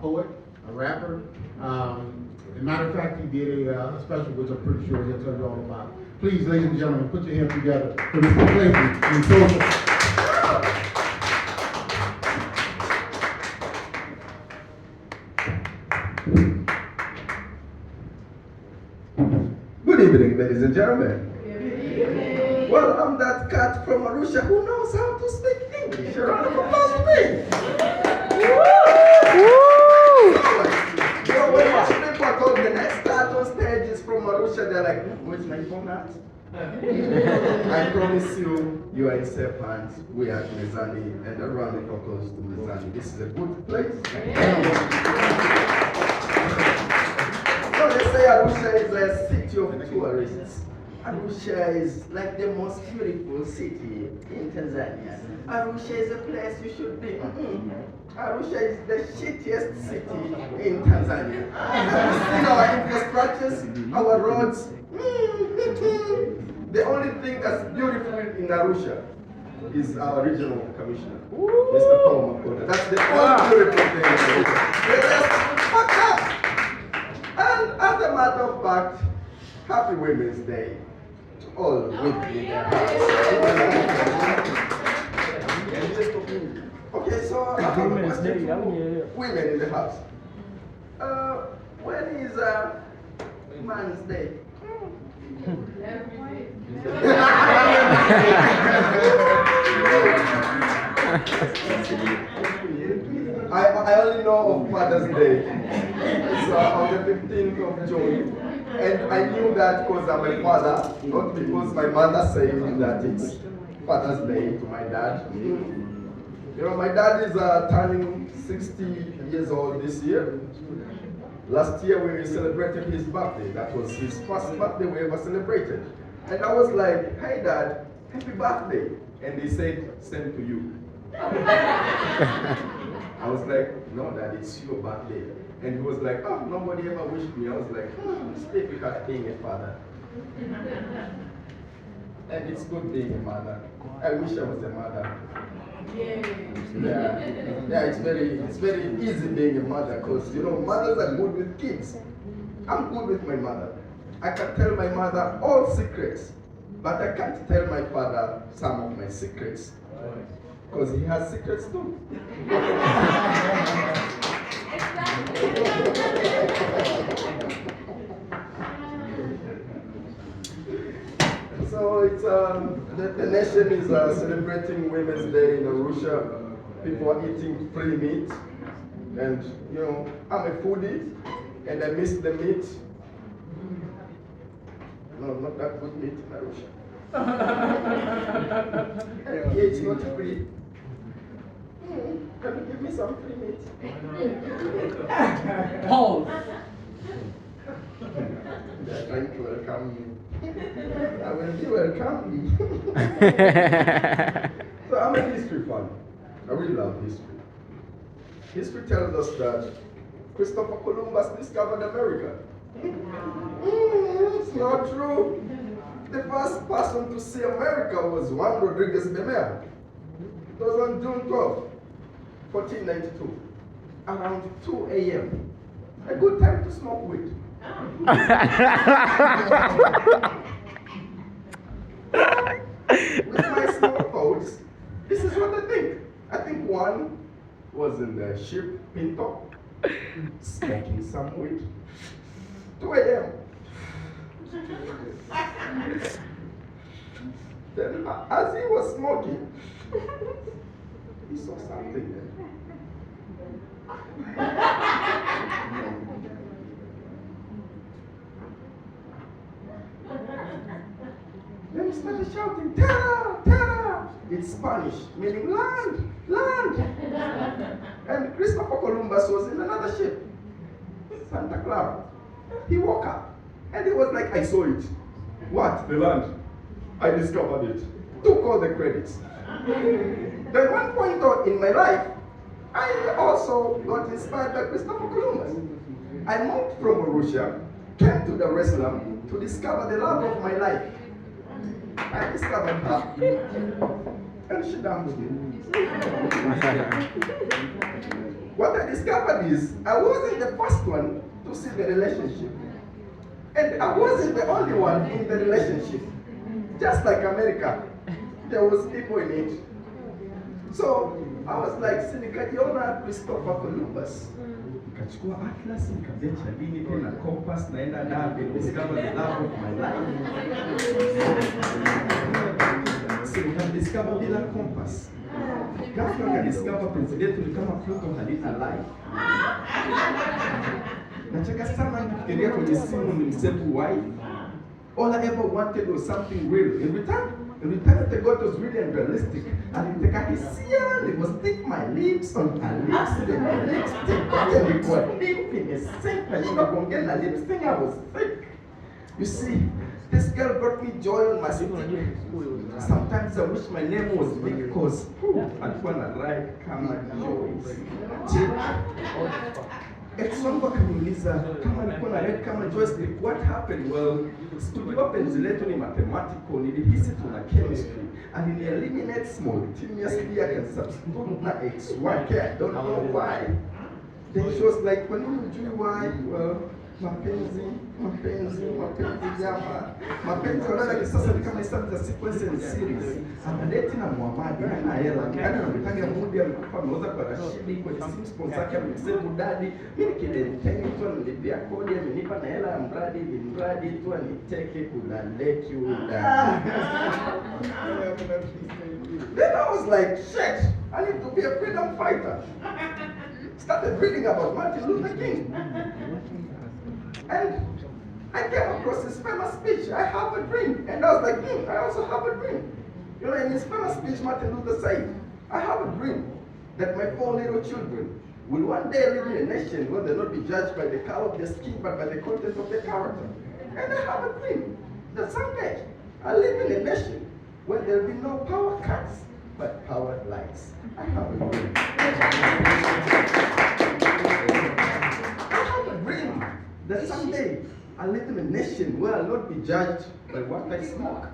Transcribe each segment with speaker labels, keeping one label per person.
Speaker 1: poet, a rapper. As a matter of fact, he did a special, which I'm pretty sure he'll tell you all about. Please, ladies and gentlemen, put your hands together for Mr. Cleyton Msosa.
Speaker 2: Good evening, ladies and gentlemen. Well, I'm that cat from Arusha who knows how to speak English. A round of applause for me. So when most people told me the next cat on stage is from Arusha, they're like, where's my phone at? I promise you, you are in safe hands. We are at Mizani, and a round of applause to Mizani. This is a good place. So they say Arusha is a city of tourists. Arusha is like the most beautiful city in Tanzania. Arusha is a place you should be. Arusha is the shittiest city in Tanzania. Have you seen our infrastructures, our roads? The only thing that's beautiful in Arusha is our regional commissioner, Mr. Paul Makota. That's the only beautiful thing in Arusha. The rest, fuck up. And as a matter of fact, happy Women's Day to all women in the house. Okay, so I have a question for women in the house. When is Man's Day? I only know of Father's Day. So on the 15th of June. And I knew that because I'm a father, not because my mother said that it's Father's Day to my dad. You know, my dad is turning 60 years old this year. Last year we celebrated his birthday. That was his first birthday we ever celebrated. And I was like, hey dad, happy birthday. And he said, same to you. I was like, no dad, it's your birthday. And he was like, oh, nobody ever wished me. I was like, it's difficult being a father. And it's good being a mother. I wish I was a mother. Yeah, it's very easy being a mother because, you know, mothers are good with kids. I'm good with my mother. I can tell my mother all secrets, but I can't tell my father some of my secrets because he has secrets too. So it's the nation is celebrating Women's Day in Arusha. People are eating free meat, and you know I'm a foodie, and I miss the meat. No, not that good meat in Arusha. Yeah, it's not free. Can you give me some free meat?
Speaker 3: Pause.
Speaker 2: They're trying to welcome me. I will be welcome. So I'm a history fan. I really love history. History tells us that Christopher Columbus discovered America. It's not true. The first person to see America was Juan Rodriguez Bemer. It was on June 12, 1492, around 2 a.m. A good time to smoke weed. With my small thoughts, this is what I think. I think one was in the ship Pinto, smoking some weed. 2 a.m. Then as he was smoking, he saw something there. Then he started shouting, "Terra! Terra!" It's Spanish, meaning land, land. And Christopher Columbus was in another ship, Santa Clara. He woke up and he was like, I saw it. What? The land. I discovered it. Took all the credits. Then one point in my life, I also got inspired by Christopher Columbus. I moved from Arusha, came to Dar es Salaam to discover the love of my life. I discovered her, and she dumped me. What I discovered is I wasn't the first one to see the relationship. And I wasn't the only one in the relationship. Just like America, there was people in it. So I was like, nikajiona Christopher Columbus. Nikachukua atlas, nikabecha dini na compass, naenda dabe, discover the love of my life. So nikadiscover bila compass. Ghafla nikadiscover penzi letu ni kama Pluto halina life. Nacheka sana nikifikiria kwenye simu ni msetu wai. All I ever wanted was something real. In return the God was really unrealistic. Alitaka hisia, it was stick my lips on her lips, stick my lipstick, and it was deep in a sink, and you know, get my lips thing, I was sick. You see, this girl brought me joy on my stick. Sometimes I wish my name was big because alikuwa na ride kama Joyce. Ex-wangu akaniuliza kama nilikuwa na ride kama Joyce, what happened? Well, studio penzi letu ni mathematical, nilihisi tuna chemistry. And in eliminate simultaneously, I can substitute na ex wake, I don't know why. Then she was like, when you do why? Well, mapenzi jama. Mapenzi wala kisasa ni kama hesabu za sequence and series. Anadeti na Muhammad na hela. Kana anataka mudi alikufa ameuza kwa Rashidi kwenye sim sponsor yake amesema dadi. Mimi kidenteni tu nilipia kodi amenipa na hela ya mradi tu aniteke kula let you down. Then I was like, shit, I need to be a freedom fighter. Started reading about Martin Luther King. And I came across his famous speech, I have a dream. And I was like, I also have a dream. You know, in his famous speech, Martin Luther said, I have a dream that my 4 little children will one day live in a nation where they'll not be judged by the color of their skin, but by the content of their character. And I have a dream that someday I'll live in a nation where there'll be no power cuts, but power lights. I have a dream. I have a dream that someday I'll live in a nation where I'll not be judged by what I smoke,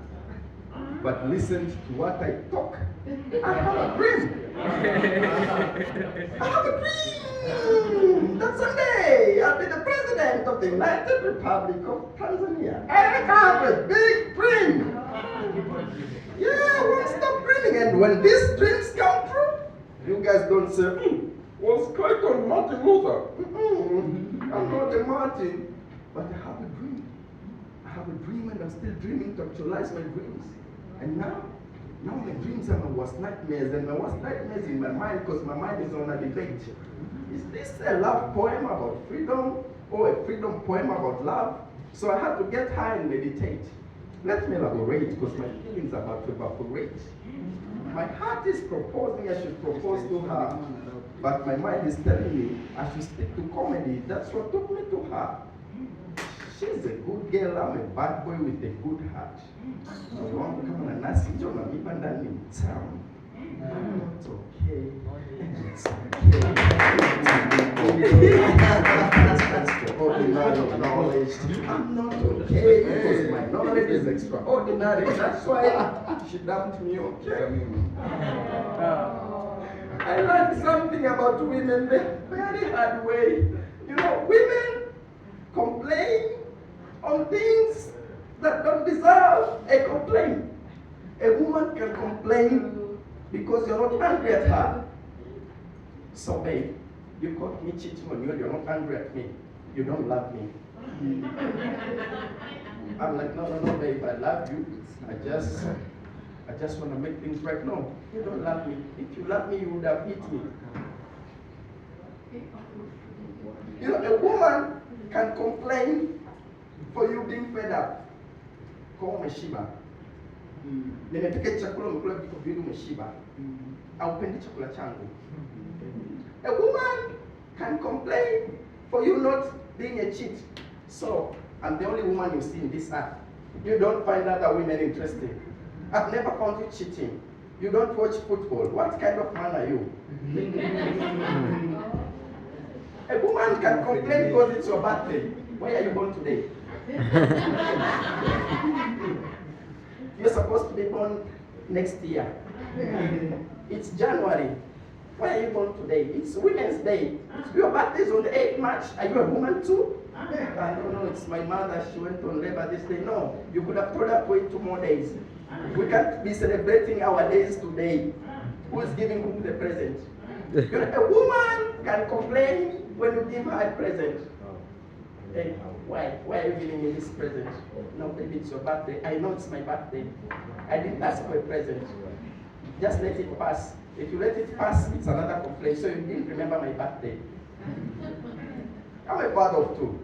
Speaker 2: but listen to what I talk. I have a dream. I have a dream that someday I'll be the president of the United Republic of Tanzania. I have a big dream. Yeah, I won't stop dreaming. And when these dreams come true, you guys don't say, was Clayton Martin Luther? I'm not a Martin, but I have a dream. I have a dream and I'm still dreaming to actualize my dreams. And now my dreams are my worst nightmares, and my worst nightmares in my mind because my mind is on a debate. Is this a love poem about freedom or a freedom poem about love? So I had to get high and meditate. Let me elaborate because my feelings are about to evaporate. My heart is proposing I should propose to her, but my mind is telling me I should stick to comedy. That's what took me to her. She's a good girl, I'm a bad boy with a good heart. I want to come and ask you, I'm even done in town. It's okay. It's okay. Ordinary knowledge. I'm not okay because my knowledge is extraordinary. That's why she dumped me, okay? I learned something about women the very hard way. You know, women complain on things that don't deserve a complaint. A woman can complain because you're not angry at her. So babe, you caught me cheating on you, you're not angry at me. You don't love me. I'm like, no, babe, I love you. I just want to make things right. No, you don't love me. If you love me, you would have hit me. You know, a woman can complain for you being fed up. Kama umeshiba. Nimepika chakula umekula viko viwili umeshiba. Haupendi chakula changu. A woman can complain for you not being a cheat. So, I'm the only woman you see in this earth. You don't find other women interesting. I've never found you cheating. You don't watch football. What kind of man are you? A woman can complain because it's your birthday. Why are you born today? You're supposed to be born next year. It's January. Why are you born today? It's Women's Day. Your birthday is on the 8th March. Are you a woman too? I don't know, it's my mother. She went on labor this day. No, you could have told her to wait 2 more days. We can't be celebrating our days today. Who's giving whom the present? A woman can complain when you give her a present. Hey, why are you giving me this present? No, baby, it's your birthday. I know it's my birthday. I didn't ask for a present. Just let it pass. If you let it pass, it's another complaint. So you didn't remember my birthday. I'm a father of 2.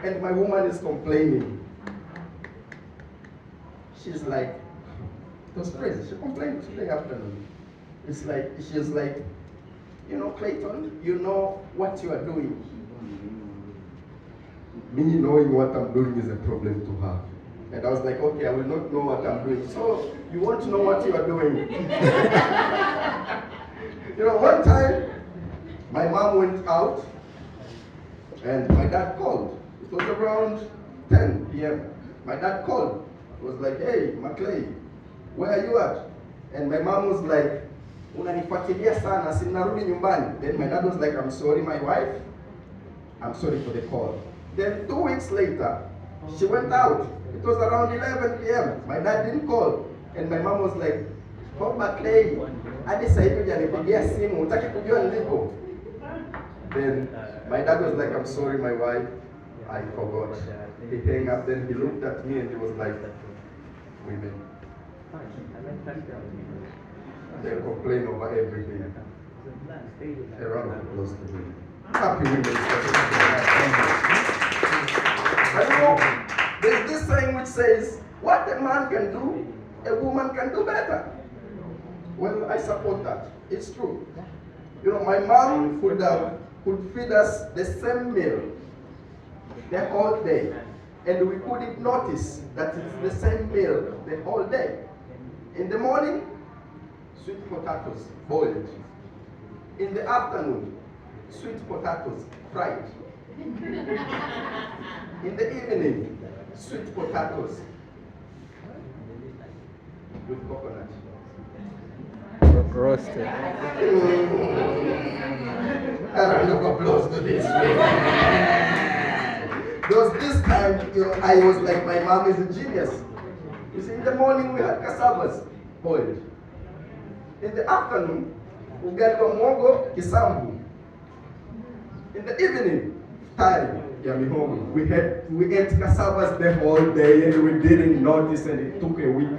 Speaker 2: And my woman is complaining. She's like, it was crazy. She complained today afternoon. It's like, she's like, you know, Clayton, you know what you are doing. Me knowing what I'm doing is a problem to her. And I was like, okay, I will not know what I'm doing. So, you want to know what you are doing. You know, one time, my mom went out, and my dad called. It was around 10 p.m. My dad called. He was like, hey, Maclay, where are you at? And my mom was like, unanifuatilia sana, sinarudi nyumbani. Then my dad was like, I'm sorry, my wife. I'm sorry for the call. Then 2 weeks later, she went out. It was around 11 p.m. My dad didn't call. And my mom was like, oh, Maclay, hadi sasa hivi hujanipigia simu, hutaki kujua nilipo. Then my dad was like, I'm sorry, my wife, I forgot. He hung up, then he looked at me and he was like, women. They complain over everything. A round of applause to me. Happy women. I know there's this saying which says, what a man can do, a woman can do better. Well, I support that. It's true. You know, my mom could feed us the same meal the whole day, and we couldn't notice that it's the same meal the whole day. In the morning, sweet potatoes boiled. In the afternoon, sweet potatoes fried. In the evening, sweet potatoes with coconut.
Speaker 3: Roasted.
Speaker 2: A round of applause to this. There was this time, you know, I was like, my mom is a genius. You see, in the morning we had cassavas boiled. In the afternoon, we got mongo kisambu. In the evening, time, yamihogo. We ate cassavas the whole day and we didn't notice, and it took a week.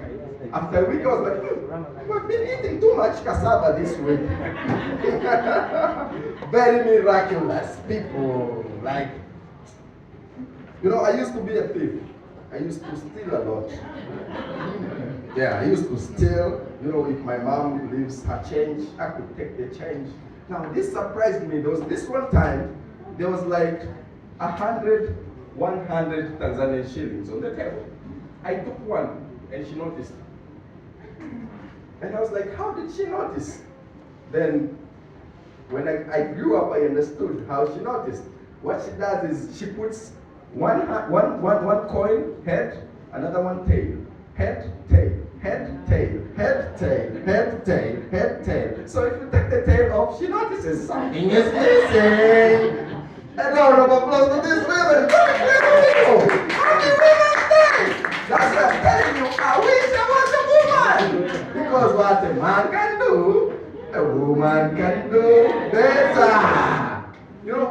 Speaker 2: After a week, I was like, we've been eating too much cassava this week. Very miraculous people. Like, you know, I used to be a thief. I used to steal a lot. Yeah, I used to steal. You know, if my mom leaves her change, I could take the change. Now, this surprised me. There was this one time, there was like 100 Tanzanian shillings on the table. I took one, and she noticed. And I was like, how did she notice? Then, when I grew up, I understood how she noticed. What she does is she puts one coin, head, another one tail. Head, tail, head, tail, head, tail, head, tail, head, tail. So if you take the tail off, she notices something is missing. A round of applause to this women. That's what I'm telling you. I wish I was a woman. Because what a man can do, a woman can do better. You know,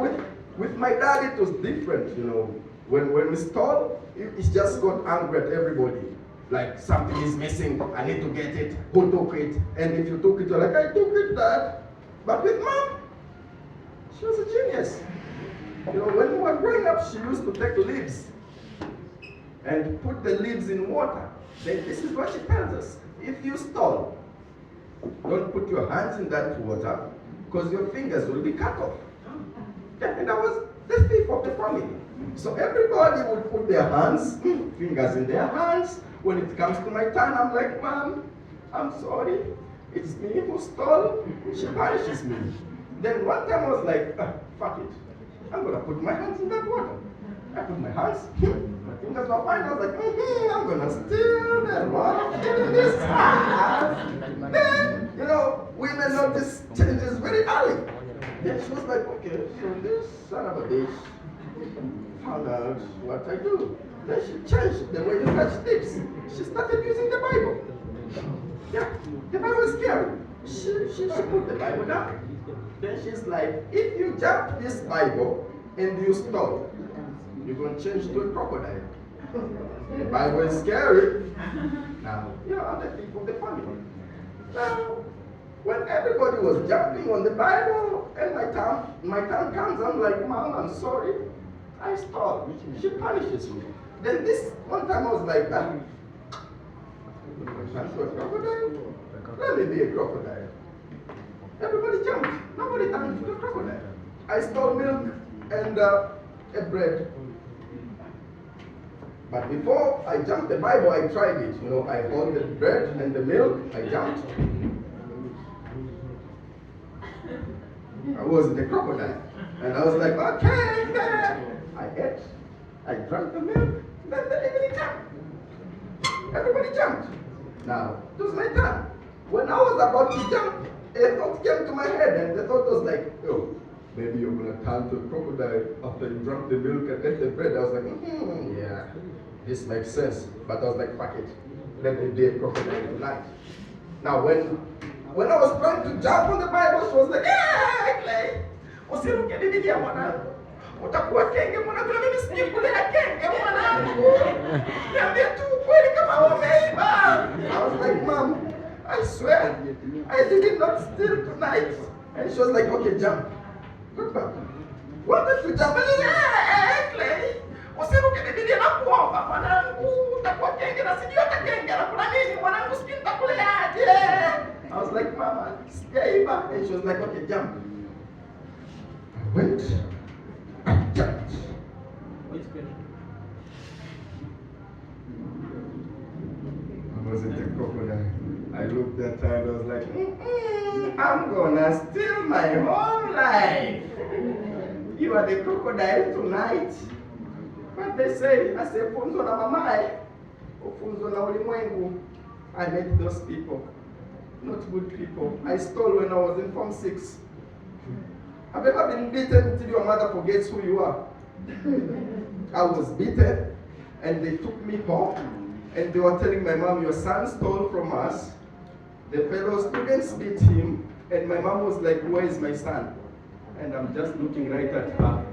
Speaker 2: with my dad, it was different. You know, when we stole, he just got angry at everybody. Like, something is missing, I need to get it. Who took it? And if you took it, you're like, I took it, Dad. But with Mom, she was a genius. You know, when we were growing up, she used to take leaves and put the leaves in water. Then this is what she tells us. If you stole, don't put your hands in that water, because your fingers will be cut off. And I was the thief of the family. So everybody would put their hands, fingers in their hands. When it comes to my turn, I'm like, Mom, I'm sorry. It's me who stole. She punishes me. Then one time I was like, fuck it. I'm going to put my hands in that water. I put my hands, my fingers were fine. I was like, I'm going to steal that water in this house. Then, women notice changes very early. Then she was like, okay, so this son of a bitch found out what I do. Then she changed the way you touch lips. She started using the Bible. Yeah, the Bible is scary. She put the Bible down. Then she's like, if you jump this Bible and you stop, you're going to change to a crocodile. The Bible is scary. Now, I'm the people of the family. Now, when everybody was jumping on the Bible and my turn comes, I'm like, Mom, I'm sorry. I stopped. She punishes me. Then this one time I was like, I'm to a crocodile. Let me be a crocodile. Everybody jumped. Nobody turned into a crocodile. I stole milk and a bread. But before I jumped the Bible, I tried it. I hold the bread and the milk. I jumped. I was the crocodile. And I was like, okay, then. I ate. I drank the milk. Then everybody jumped. Everybody jumped. Now, it was my turn. When I was about to jump, a thought came to my head, and the thought was like, oh, maybe you're going to turn to a crocodile after you drank the milk and ate the bread. I was like, yeah, this makes sense. But I was like, fuck it. Let me be a crocodile tonight. Now, when I was trying to jump on the Bible, she was like, yeah, Clay. Usiruke Biblia mwanangu. Utakuwa kenge mwanangu, na mimi sijui kulea kenge mwanangu. Niambie tu kweli kama umeiba. I was like, Mom, I swear, I did not steal tonight. And she was like, okay, jump. Look back. Wanted to jump. And I said, hey, Clay. Usiruke Biblia na kuomba mwanangu. Utakuwa kenge na sijui hata kenge. Na kuna nini mwanangu, sijui nitakuleaje. I was like, Mama, sijaiba. And she was like, okay, jump. I went. I jumped. I wasn't a crocodile. I looked at her and I was like, I'm gonna steal my whole life. You are the crocodile tonight. But they say, I say, funzo na mamae, o funzo na ulimwengu. I met those people. Not good people. I stole when I was in Form 6. Have you ever been beaten until your mother forgets who you are? I was beaten, and they took me home, and they were telling my mom, your son stole from us. The fellow students beat him, and my mom was like, where is my son? And I'm just looking right at her.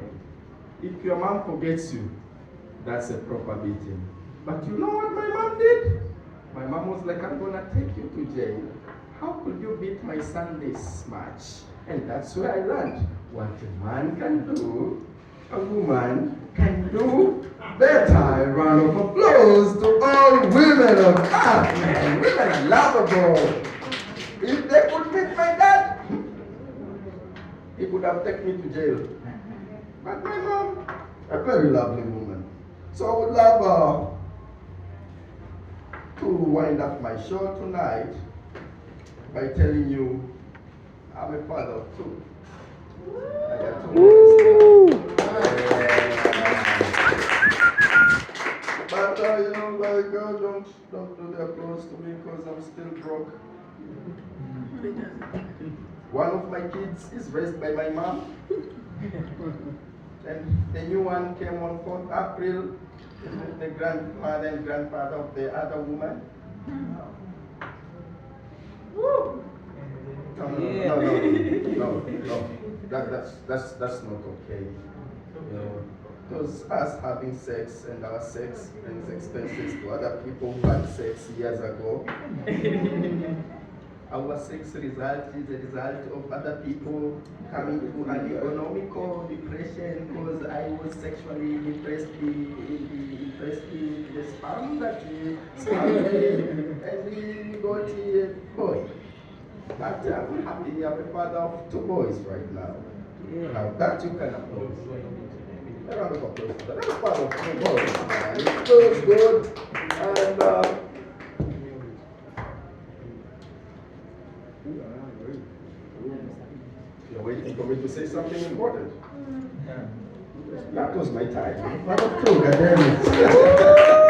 Speaker 2: If your mom forgets you, that's a proper beating. But you know what my mom did? My mom was like, I'm gonna take you to jail. How could you beat my son this much? And that's where I learned what a man can do, a woman can do better. A round of applause to all women of God. Man, women are lovable. If they could beat my dad, he could have taken me to jail. But my mom, a very lovely woman. So I would love to wind up my show tonight by telling you I'm a father of two. I got 2 boys. But don't do the applause to me because I'm still broke. One of my kids is raised by my mom. And the new one came on 4th April. The grandmother and grandfather of the other woman. Woo! No. That's not okay. Because us having sex and our sex brings expenses to other people who had sex years ago. Our sex result is a result of other people coming to an economical depression because I was sexually impressed in the sperm that we and we got a boy. But I'm happy I'm a father of 2 boys right now. Now that you can applaud. A round of applause for that. I'm a father of 2 boys. It feels good. And you're waiting for me to say something important. That was my time.
Speaker 1: Part of two, goddammit.